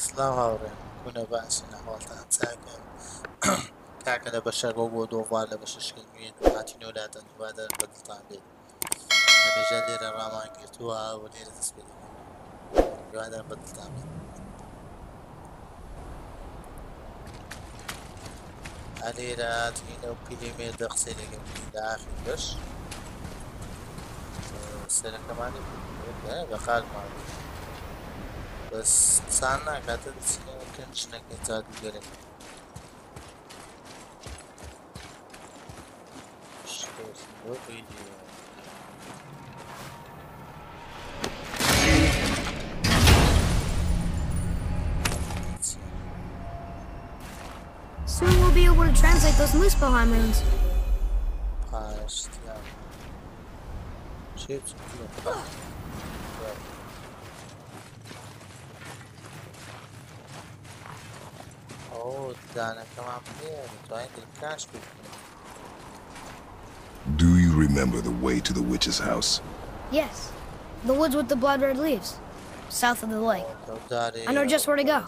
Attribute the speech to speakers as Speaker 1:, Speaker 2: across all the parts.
Speaker 1: Slavaurin, kuna ba'sina hawaltaan saakin. Kaakana bashago godo vale bashashkin matinolatan ibada badaltan bit. Namejali rama ngirtua walira tasbili. Ibada badaltan bit. Alira tina وكلي مي دغسلي قبل داخل بش السنة كمان بقال ما بس صارنا قاتل سنة كنش نكتاد قلنا شو فيديو
Speaker 2: Soon we'll be able to translate those Muspelheim runes.
Speaker 1: past yeah shapes oh Dana come up here trying to cash
Speaker 3: Do you remember the way to the witch's house?
Speaker 2: Yes. The woods with the blood-red leaves. South of the lake. I know just where to go.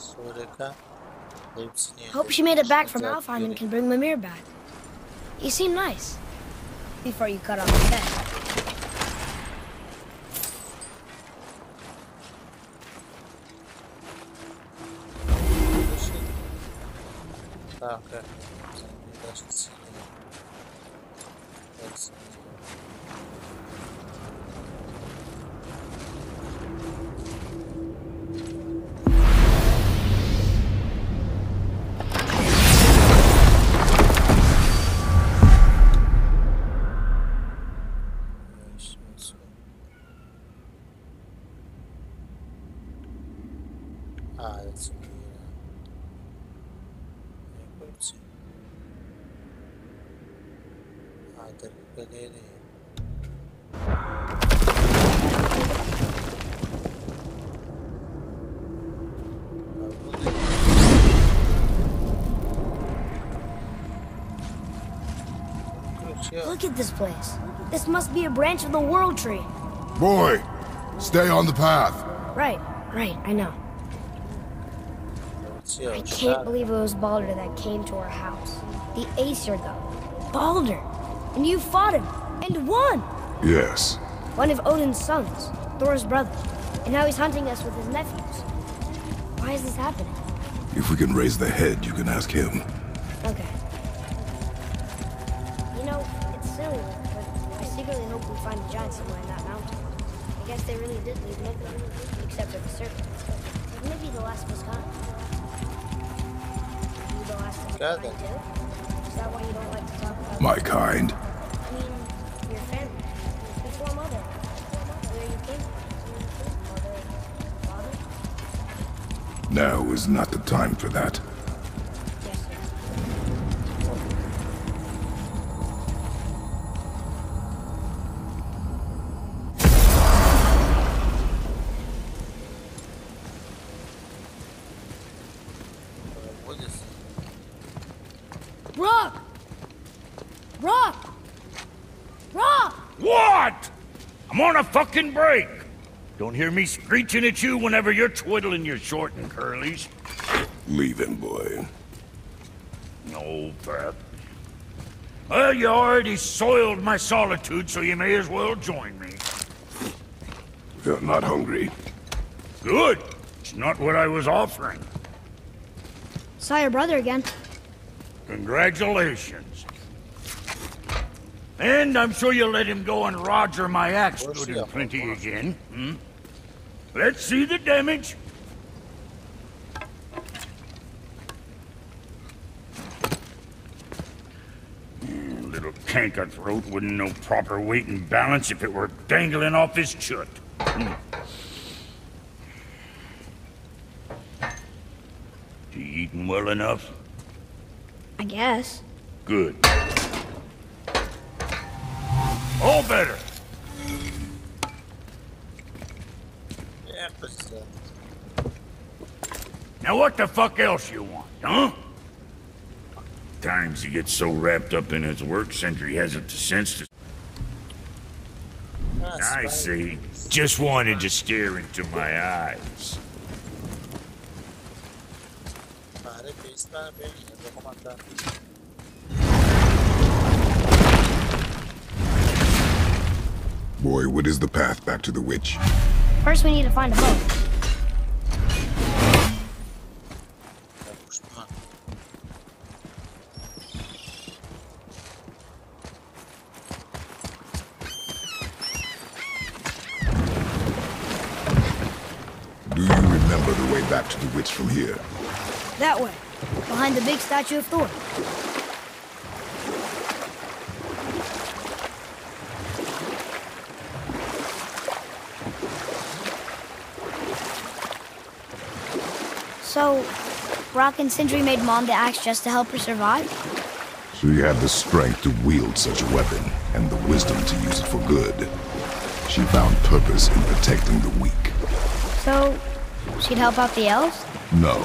Speaker 2: Hope she made it back from Alfheim and can bring Mimir back. You seem nice. Before you cut off his head.
Speaker 1: Okay. That's
Speaker 2: Look at this place. This must be a branch of the World Tree.
Speaker 3: Boy, stay on the path.
Speaker 2: Right, I know. I can't believe it was Baldur that came to our house. The Aesir, though. Baldur! And you fought him, and won!
Speaker 3: Yes.
Speaker 2: One of Odin's sons, Thor's brother. And now he's hunting us with his nephews. Why is this happening?
Speaker 3: If we can raise the head, you can ask him.
Speaker 2: Okay. You know, it's silly, but I secretly hope we find a giant somewhere in that mountain. I guess they really did leave nothing, except for the serpents. Maybe the last was kind. You the last was kind too? Is that why you don't like to talk about
Speaker 3: My kind.
Speaker 2: I mean, your family. Before mother. Where you came from. Mother, father.
Speaker 3: Now is not the time for that.
Speaker 2: Yes, sir.
Speaker 1: what is
Speaker 2: Rock! Rock! Rock!
Speaker 4: What? I'm on a fucking break. Don't hear me screeching at you whenever you're twiddling your short and curlies.
Speaker 3: Leave him, boy.
Speaker 4: No, Pat. Well, you already soiled my solitude, so you may as well join me.
Speaker 3: You're not hungry.
Speaker 4: Good. It's not what I was offering.
Speaker 2: Saw your brother again.
Speaker 4: Congratulations. And I'm sure you'll let him go and Roger my axe good and plenty again. Hmm? Let's see the damage. Little canker-throat wouldn't know proper weight and balance if it were dangling off his chut. You eating well enough?
Speaker 2: I guess.
Speaker 4: Good. All better.
Speaker 1: yeah,
Speaker 4: Now what the fuck else you want, huh? Times he gets so wrapped up in his work, Sentry hasn't the sense to... I see. Just wanted to stare into my eyes.
Speaker 1: Vale, que está bien, es lo comandante.
Speaker 3: Boy, what is the path back to the witch?
Speaker 2: First, we need to find a boat.
Speaker 3: Do you remember the way back to the witch from here?
Speaker 2: That way, behind the big statue of Thor. So, Rock and Sindri made Mom the axe just to help her survive?
Speaker 3: She had the strength to wield such a weapon, and the wisdom to use it for good. She found purpose in protecting the weak.
Speaker 2: So, she'd help out the elves?
Speaker 3: No.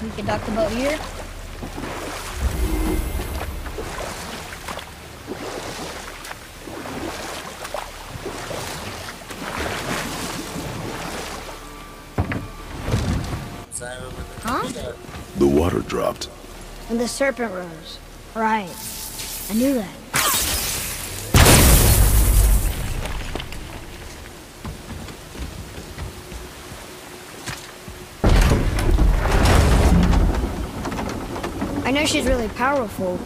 Speaker 2: We could dock the boat here. Huh?
Speaker 3: The water dropped.
Speaker 2: And the serpent rose. Right. I knew that. I know she's really powerful,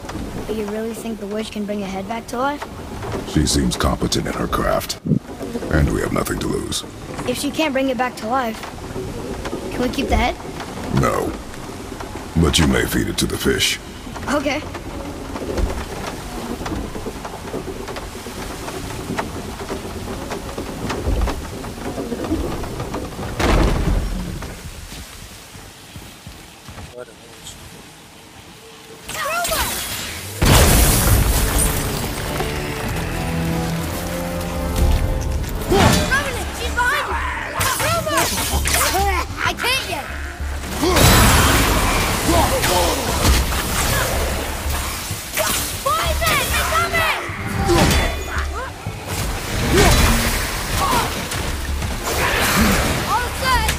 Speaker 2: but you really think the witch can bring a head back to life?
Speaker 3: She seems competent in her craft. And we have nothing to lose.
Speaker 2: If she can't bring it back to life, can we keep the head?
Speaker 3: No. But you may feed it to the fish.
Speaker 2: Okay.
Speaker 1: What a witch.
Speaker 2: Revenant, she's behind you! I can't yet! Poison! It's coming! All set!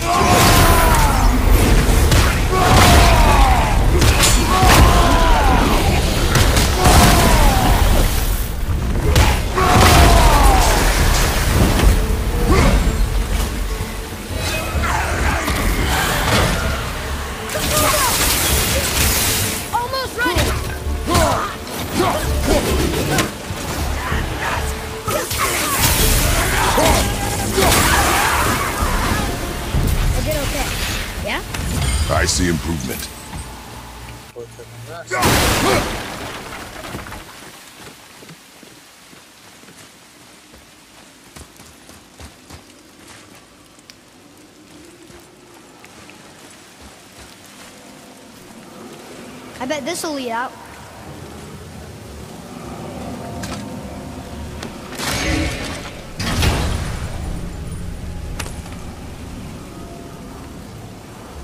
Speaker 2: Almost ready! I did okay. Yeah?
Speaker 3: I see improvement.
Speaker 1: Put it in the
Speaker 2: I bet this'll lead out.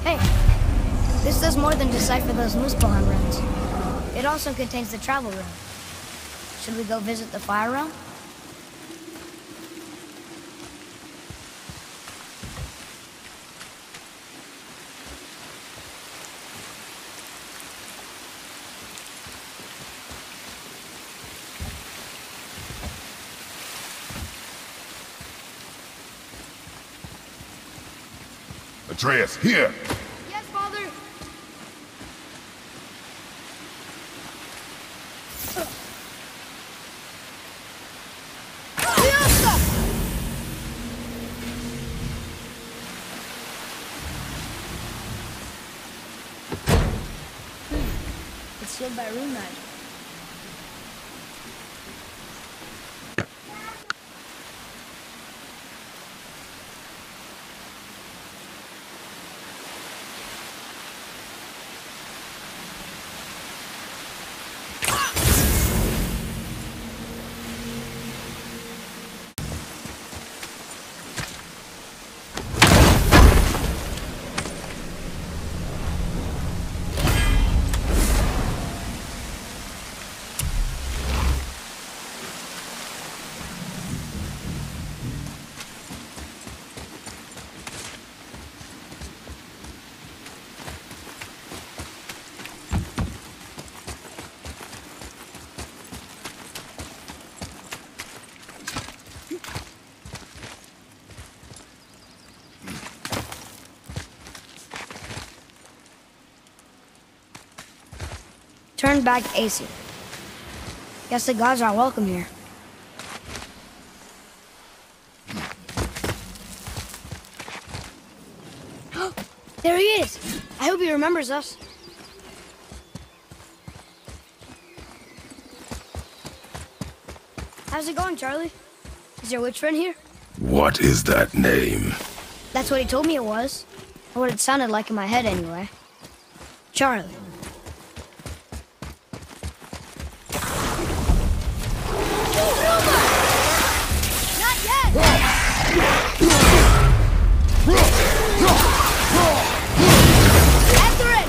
Speaker 2: Hey, this does more than decipher those Muspelheim runes. It also contains the travel rune. Should we go visit the fire realm?
Speaker 3: Atreus, here!
Speaker 2: Yes, Father. It's sealed by rune magic. returned back to Aesir. Guess the gods are welcome here. There he is! I hope he remembers us. How's it going, Charlie? Is your witch friend here?
Speaker 3: What is that name?
Speaker 2: That's what he told me it was. Or what it sounded like in my head, anyway. Charlie. Not yet! After it!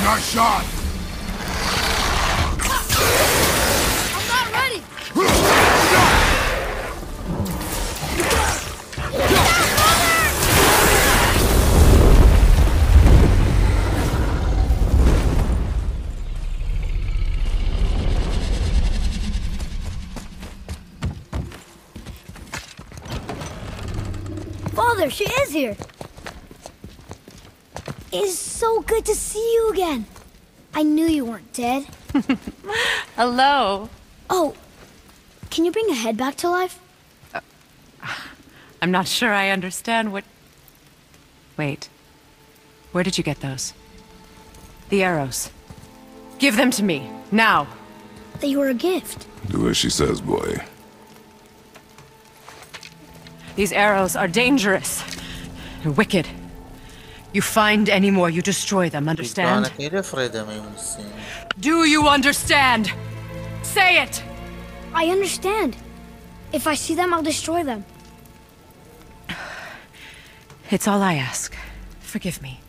Speaker 3: Nice shot!
Speaker 2: I'm not ready! Father, she is here! It is so good to see you again. I knew you weren't dead.
Speaker 5: Hello.
Speaker 2: Oh, can you bring a head back to life?
Speaker 5: I'm not sure I understand what... Wait. Where did you get those? The arrows. Give them to me, now.
Speaker 2: They were a gift.
Speaker 3: Do as she says, boy.
Speaker 5: These arrows are dangerous. They're wicked. You find any more, you destroy them, understand? Do you understand? Say it!
Speaker 2: I understand. If I see them, I'll destroy them.
Speaker 5: It's all I ask. Forgive me.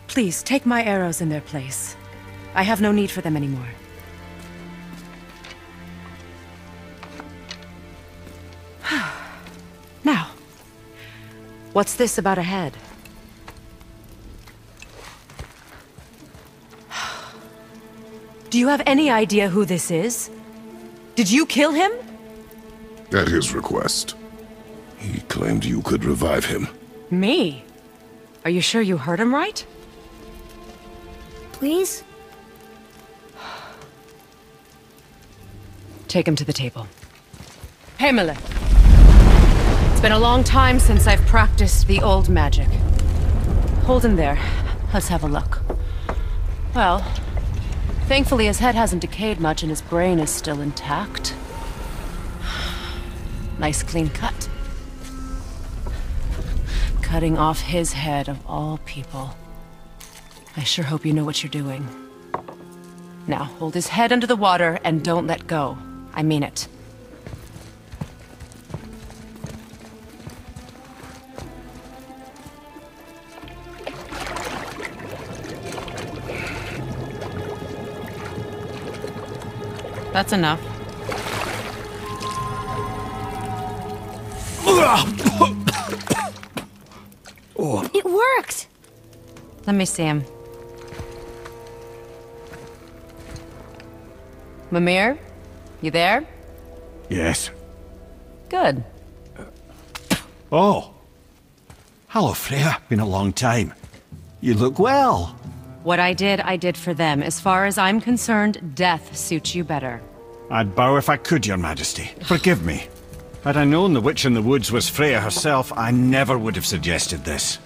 Speaker 5: Please, take my arrows in their place. I have no need for them anymore. Now, what's this about a head? Do you have any idea who this is? Did you kill him?
Speaker 3: At his request. He claimed you could revive him.
Speaker 5: Me? Are you sure you heard him right?
Speaker 2: Please?
Speaker 5: Take him to the table. Heimele. It's been a long time since I've practiced the old magic. Hold him there. Let's have a look. Well, thankfully his head hasn't decayed much and his brain is still intact. Nice clean cut. Cutting off his head of all people. I sure hope you know what you're doing. Now, hold his head under the water and don't let go. I mean it. That's enough.
Speaker 2: It worked!
Speaker 5: Let me see him. Mimir? You there?
Speaker 6: Yes.
Speaker 5: Good.
Speaker 6: Oh. Hello, Freya. Been a long time. You look well.
Speaker 5: What I did for them. As far as I'm concerned, death suits you better.
Speaker 6: I'd bow if I could, Your Majesty. Forgive me. Had I known the witch in the woods was Freya herself, I never would have suggested this.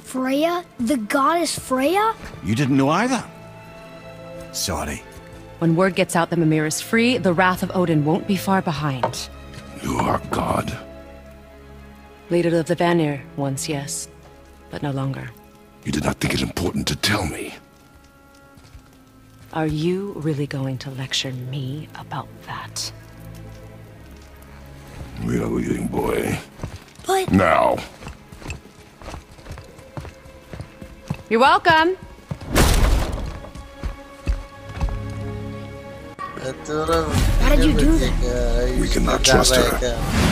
Speaker 2: Freya? The goddess Freya?
Speaker 6: You didn't know either? Sorry.
Speaker 5: When word gets out that Mimir is free, the wrath of Odin won't be far behind.
Speaker 3: You are God.
Speaker 5: Leader of the Vanir, once yes, but no longer.
Speaker 3: You did not think it important to tell me.
Speaker 5: Are you really going to lecture me about that?
Speaker 3: We are leaving, boy.
Speaker 2: But...
Speaker 3: Now.
Speaker 5: You're welcome.
Speaker 2: Why did you do
Speaker 3: We cannot trust her.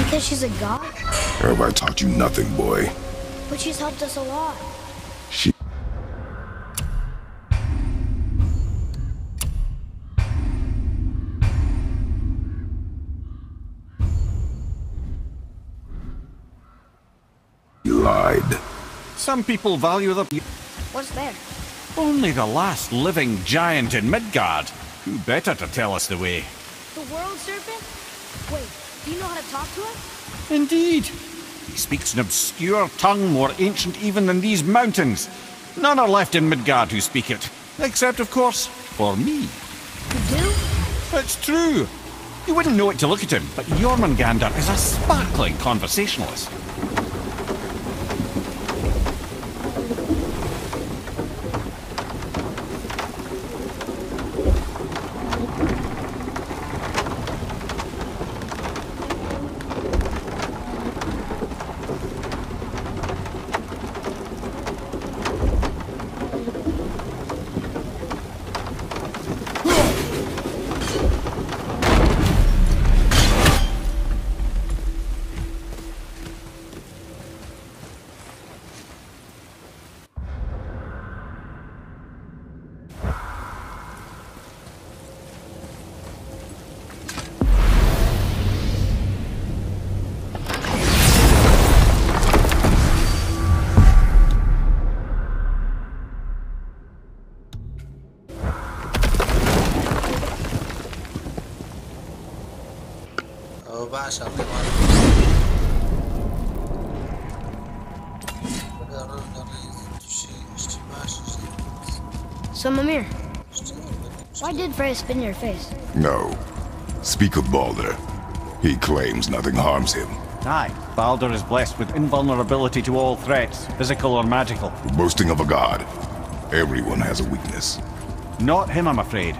Speaker 2: Because she's a god?
Speaker 3: Have I taught you nothing, boy?
Speaker 2: But But she's helped us a lot.
Speaker 3: She lied.
Speaker 6: Some people value the...
Speaker 2: What's there?
Speaker 6: Only the last living giant in Midgard. Who better to tell us the way?
Speaker 2: The world serpent? Wait, do you know how to talk to it?
Speaker 6: Indeed. He speaks an obscure tongue more ancient even than these mountains. None are left in Midgard who speak it. Except, of course, for me.
Speaker 2: You do?
Speaker 6: It's true. You wouldn't know it to look at him, but Jormungandr is a sparkling conversationalist.
Speaker 1: بعشق
Speaker 2: So, Mimir, why did Freya spit in your face?
Speaker 3: No. Speak of Baldur. He claims nothing harms him.
Speaker 6: Aye, Baldur is blessed with invulnerability to all threats, physical or magical.
Speaker 3: Boasting of a god. Everyone has a weakness.
Speaker 6: Not him, I'm afraid.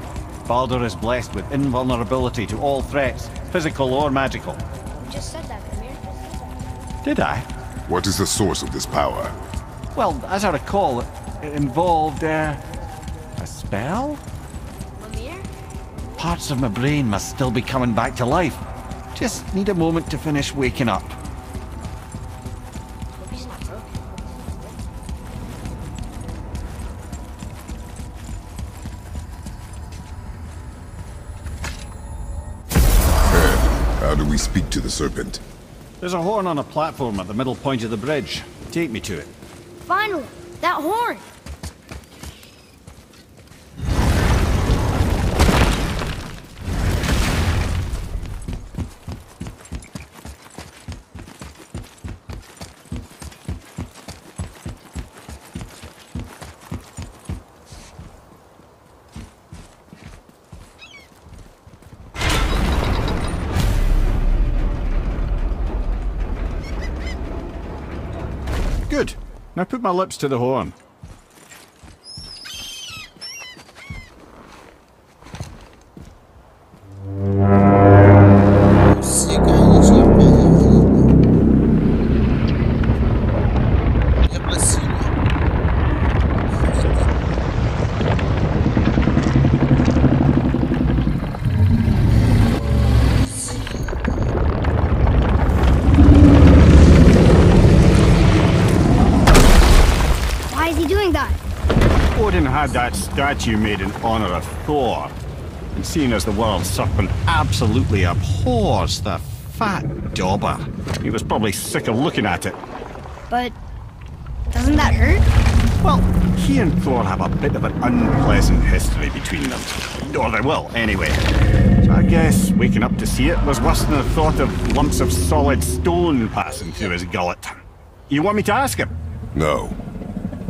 Speaker 6: Baldur is blessed with invulnerability to all threats, physical or magical.
Speaker 2: You just said that, Mimir.
Speaker 6: Did I?
Speaker 3: What is the source of this power?
Speaker 6: Well, as I recall, it involved, a spell?
Speaker 2: Mimir?
Speaker 6: Parts of my brain must still be coming back to life. Just need a moment to finish waking up.
Speaker 2: Hope he's not broken.
Speaker 3: How do we speak to the serpent?
Speaker 6: There's a horn on a platform at the middle point of the bridge. Take me to it.
Speaker 2: Finally! That horn!
Speaker 6: Good. Now put my lips to the horn. Odin had that statue made in honor of Thor. And seeing as the world serpent absolutely abhors the fat dauber, he was probably sick of looking at it.
Speaker 2: But doesn't that hurt?
Speaker 6: Well, he and Thor have a bit of an unpleasant history between them. Or they will, anyway. So I guess waking up to see it was worse than the thought of lumps of solid stone passing through his gullet. You want me to ask him?
Speaker 3: No.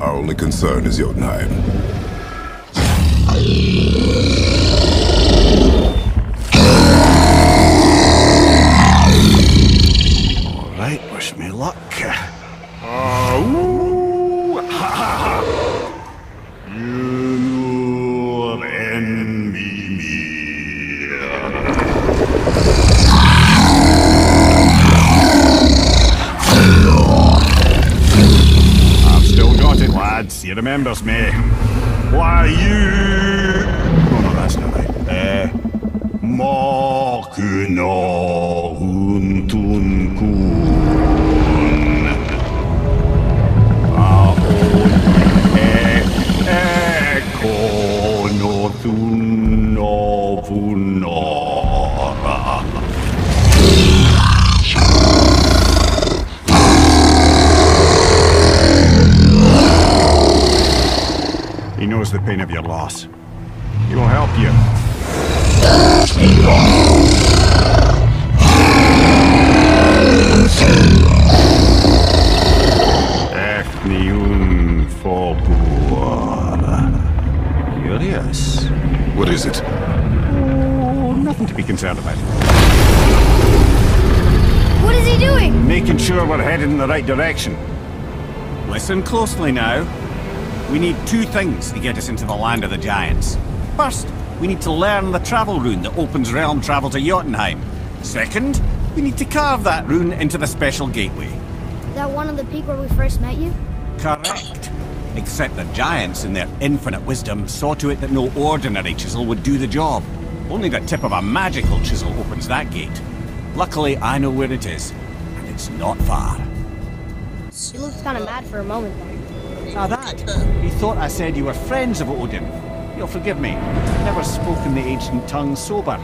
Speaker 3: Our only concern is Jotunheim.
Speaker 6: All right, wish me luck. You envy me. I've still got it, lads. He remembers me. Why you? Oh no, that's not right. Makuna Huntun Kun. knows the pain of your loss. He will help you. Ethnium Forbor. Curious.
Speaker 3: What is it?
Speaker 6: Oh, nothing to be concerned about.
Speaker 2: What is he doing?
Speaker 6: Making sure we're headed in the right direction. Listen closely now. We need two things to get us into the land of the giants. First, we need to learn the travel rune that opens realm travel to Jotunheim. Second, we need to carve that rune into the special gateway.
Speaker 2: Is that one of the peak where we first met you?
Speaker 6: Correct. Except the giants, in their infinite wisdom, saw to it that no ordinary chisel would do the job. Only the tip of a magical chisel opens that gate. Luckily, I know where it is, and it's not far.
Speaker 2: He looks kind of mad for a moment there.
Speaker 6: Ah, that. You thought I said you were friends of Odin. You'll forgive me. I've never spoken the ancient tongue sober.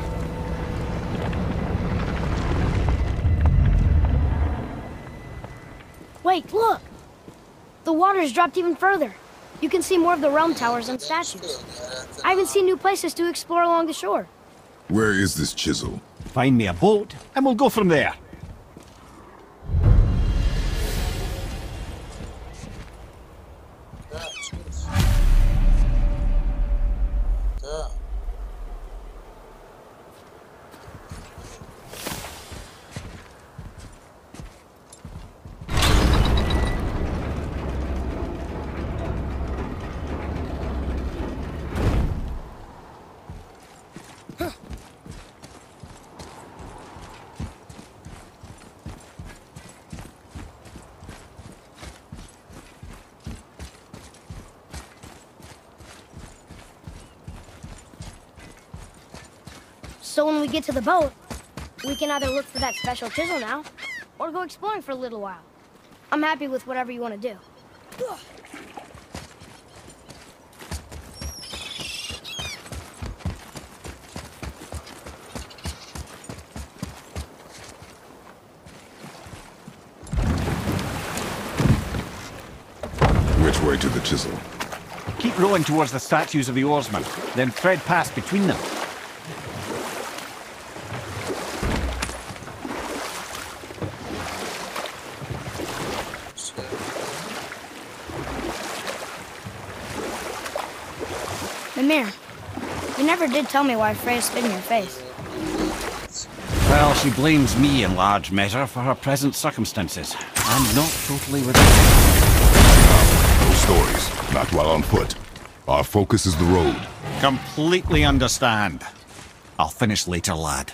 Speaker 2: Wait, look! The water's dropped even further. You can see more of the realm towers and statues. I even see new places to explore along the shore.
Speaker 3: Where is this chisel?
Speaker 6: Find me a boat, and we'll go from there.
Speaker 2: So when we get to the boat, we can either look for that special chisel now, or go exploring for a little while. I'm happy with whatever you want to do.
Speaker 3: Which way to the chisel?
Speaker 6: Keep rowing towards the statues of the oarsmen, then thread past between them.
Speaker 2: Mimir, you never did tell me why Freya spit in your face.
Speaker 6: Well, she blames me in large measure for her present circumstances. I'm not totally without.
Speaker 3: No stories. Not while on foot. Our focus is the road.
Speaker 6: Completely understand. I'll finish later, lad.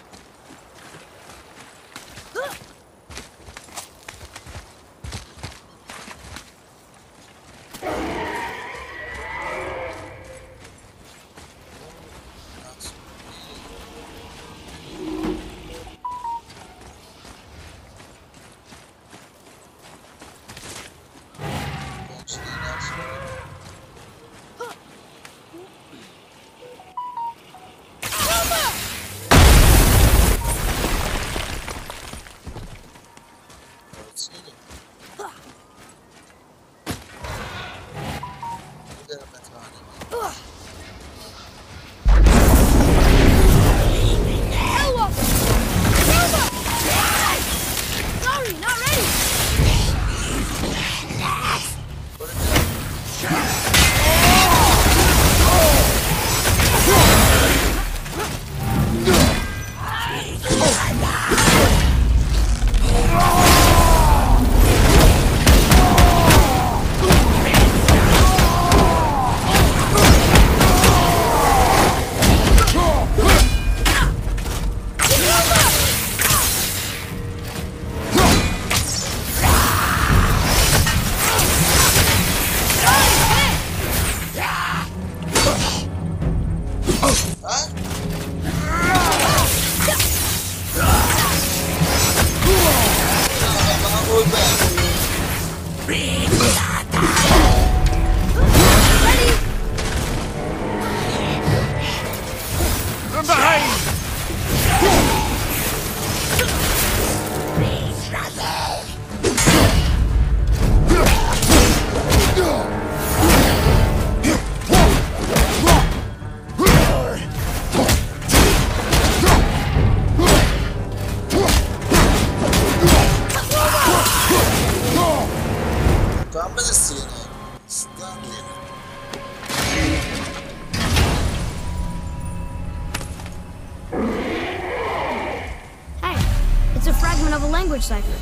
Speaker 2: language cipher.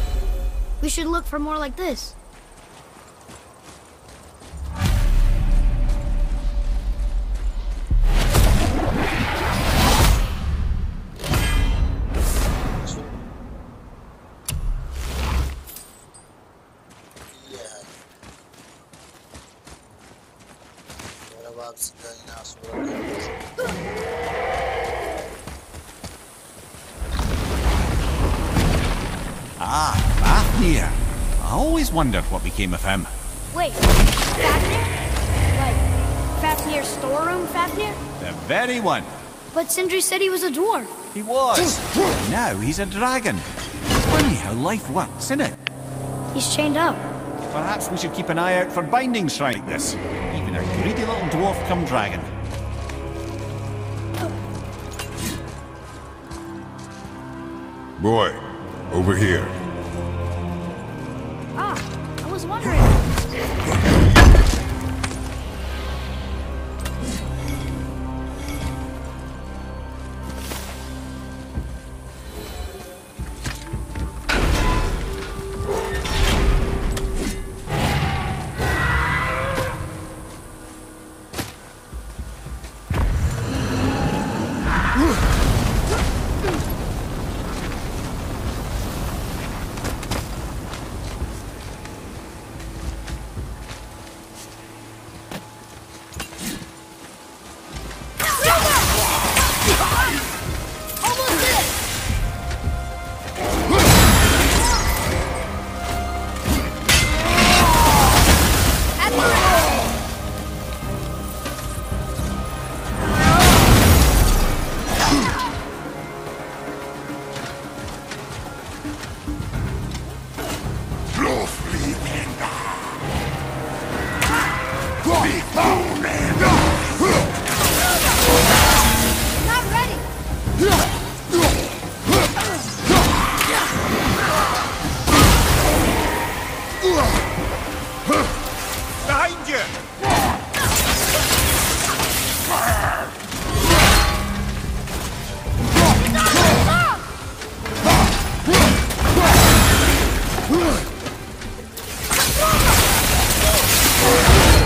Speaker 2: We should look for more like this.
Speaker 6: Ah, Fafnir. I always wondered what became of him.
Speaker 2: Wait, Fafnir? Like, Fafnir's storeroom Fafnir?
Speaker 6: The very one.
Speaker 2: But Sindri said he was a dwarf.
Speaker 6: He was. Now he's a dragon. Funny how life works, isn't it?
Speaker 2: He's chained up.
Speaker 6: Perhaps we should keep an eye out for bindings like this. Even a greedy little dwarf come dragon.
Speaker 3: Boy, over here.
Speaker 2: Ah, I was wondering.
Speaker 6: Behind you!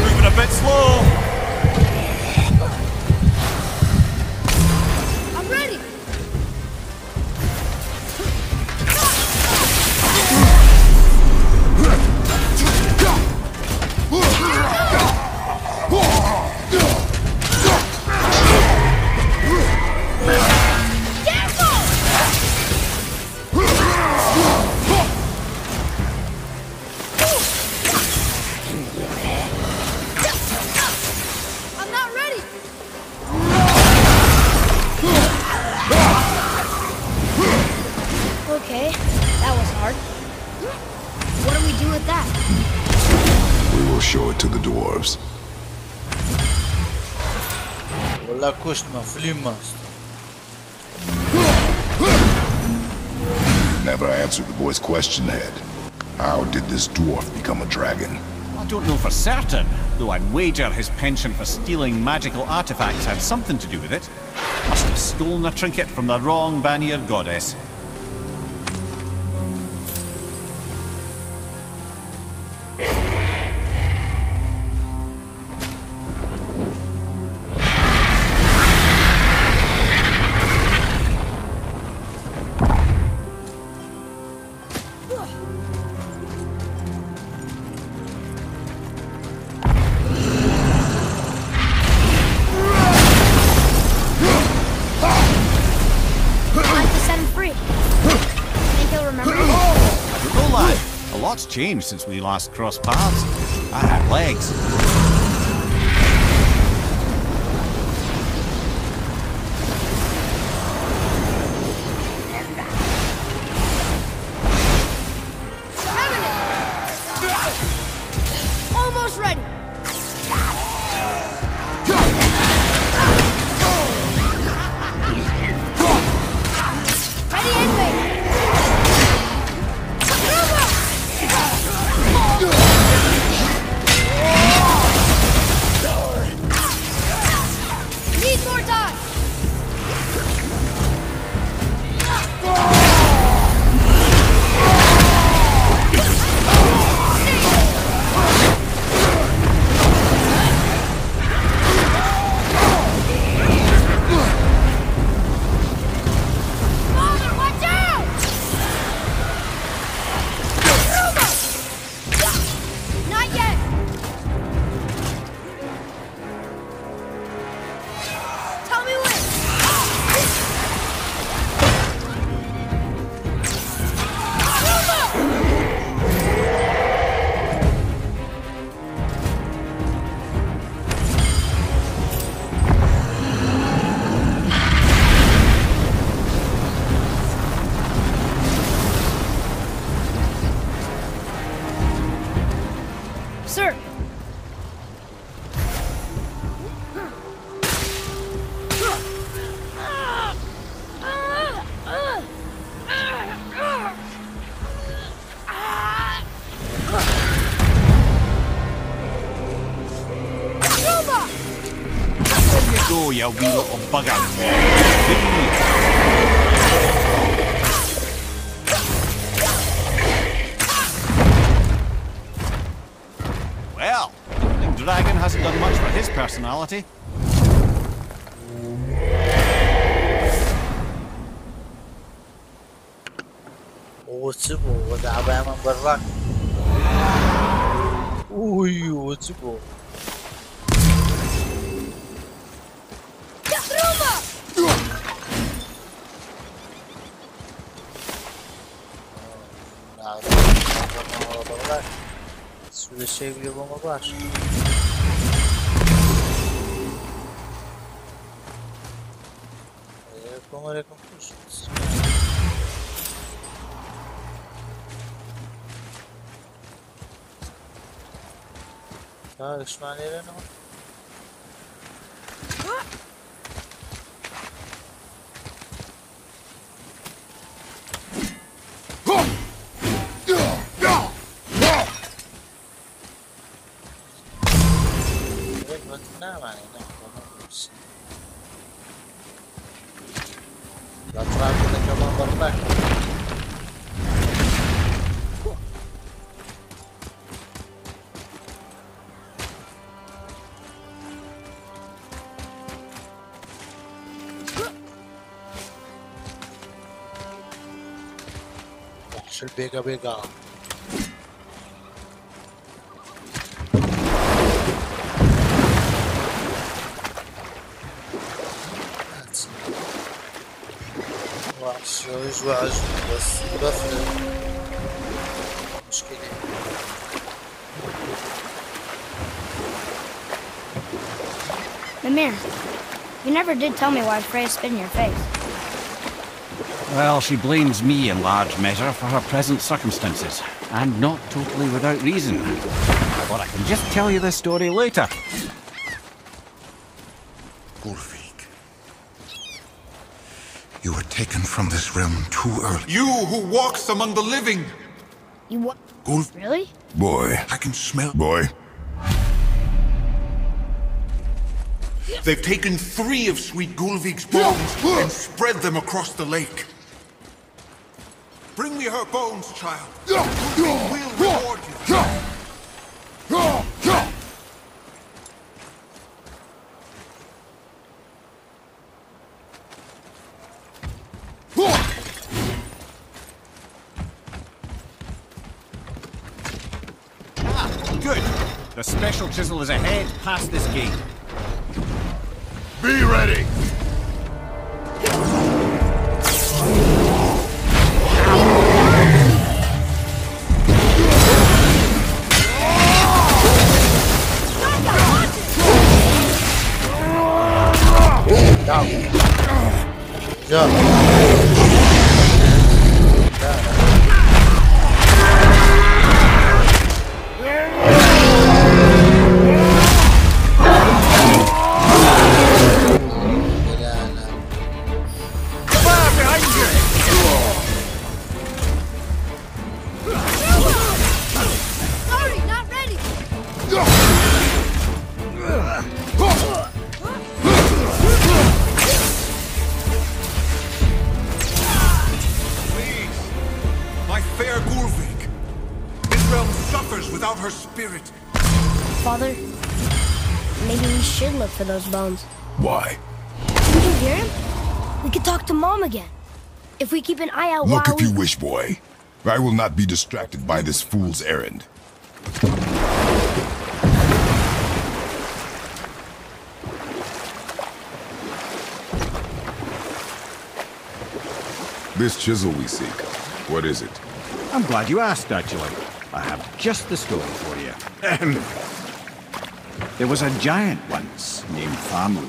Speaker 6: Moving a bit slow.
Speaker 2: I'm ready. I'm not ready. Okay, that was hard. What do we do with that?
Speaker 3: We will show it to the dwarves.
Speaker 1: والله كشت مفلين ماست.
Speaker 3: Never answered the boy's question, Head. How did this dwarf become a dragon?
Speaker 6: I don't know for certain, though I'd wager his penchant for stealing magical artifacts had something to do with it. Must have stolen a trinket from the wrong Vanir goddess.
Speaker 2: I have to set him free. Think he'll remember?
Speaker 6: I don't know, lad. A lot's changed since we last crossed paths. I had legs.
Speaker 2: Almost ready. Ready anyway.
Speaker 6: go, you wee little bugger. Well, the dragon hasn't done much for his personality.
Speaker 1: وتسبو ودعبها من برا. اوي وتسبو. Sulle seguire come baixo. Come le conclusions. ايش معنى لنا؟ نعم يعني لا ترى كذا كمان برضك وحش البيقا بيقا وعج بس بفل مشكلة
Speaker 2: Mimir, you never did tell me why Freya spit in your face.
Speaker 6: Well, she blames me in large measure for her present circumstances, and not totally without reason. But I can just tell you this story later.
Speaker 7: Ulfik, you were taken from this realm too early.
Speaker 8: You who walks among the living!
Speaker 2: You what?
Speaker 7: Ulf,
Speaker 2: Really?
Speaker 3: Boy.
Speaker 7: I can smell.
Speaker 3: Boy.
Speaker 8: They've taken 3 of Sweet Gulvik's bones and spread them across the lake. Bring me her bones, child. Gulvik will reward you.
Speaker 6: Good. The special chisel is ahead past this gate.
Speaker 3: Be ready!
Speaker 2: Father, maybe we should look for those bones.
Speaker 3: Why?
Speaker 2: Did you hear him? We could talk to Mom again. If we keep an eye out
Speaker 3: Look
Speaker 2: while
Speaker 3: if you wish, boy. I will not be distracted by this fool's errand. This chisel we seek, what is it?
Speaker 6: I'm glad you asked, actually. I have just the story for you. There was a giant once named Thamur.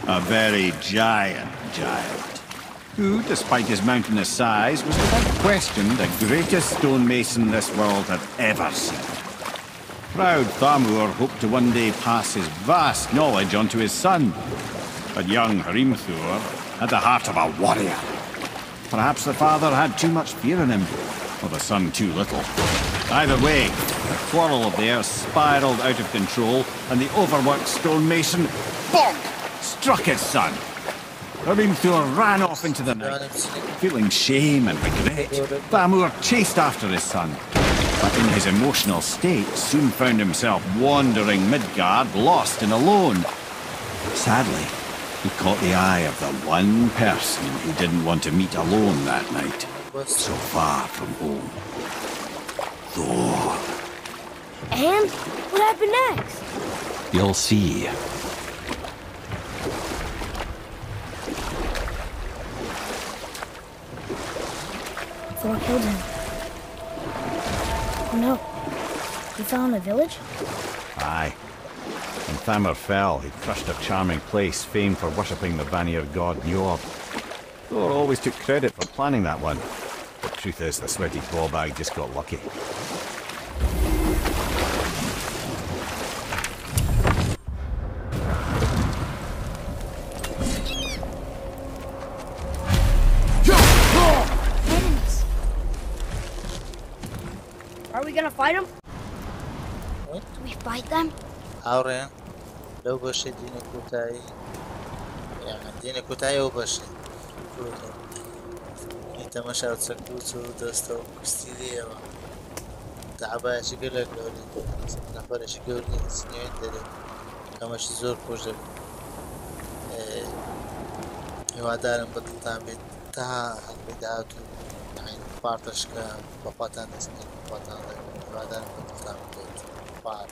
Speaker 6: A very giant, who, despite his mountainous size, was without question the greatest stonemason this world had ever seen. Proud Thamur hoped to one day pass his vast knowledge on to his son. But young Hrimthur had the heart of a warrior. Perhaps the father had too much fear in him, or the son too little. Either way, the quarrel of theirs spiraled out of control, and the overworked stonemason, bonk, struck his son. Hrimthur ran off into the night, feeling shame and regret. Thamur chased after his son, but in his emotional state soon found himself wandering Midgard, lost and alone. Sadly, he caught the eye of the one person he didn't want to meet alone that night, so far from home. Thor.
Speaker 2: And what happened next?
Speaker 6: You'll see.
Speaker 2: Thor killed him. Oh no. He fell in a village?
Speaker 6: Aye. When Thamur fell, he crushed a charming place famed for worshipping the Vanir god Njord. Thor always took credit for planning that one. The truth is, the sweaty ballbag just got lucky.
Speaker 2: Are we gonna fight them?
Speaker 1: What?
Speaker 2: Do we fight them?
Speaker 1: هاورين لو باشي ديني كوتاي يعني ديني كوتاي وباشي انت ما شاء تسكوت ودستو كستيليا تعبا شكلك لولي نفر شكلي سنين دلي كما شزور بوجب يوادارن بطلتان بيت تها البداياتو يعني بارتشكا بقاتان سنين بقاتان يوادارن بطلتان بيت بار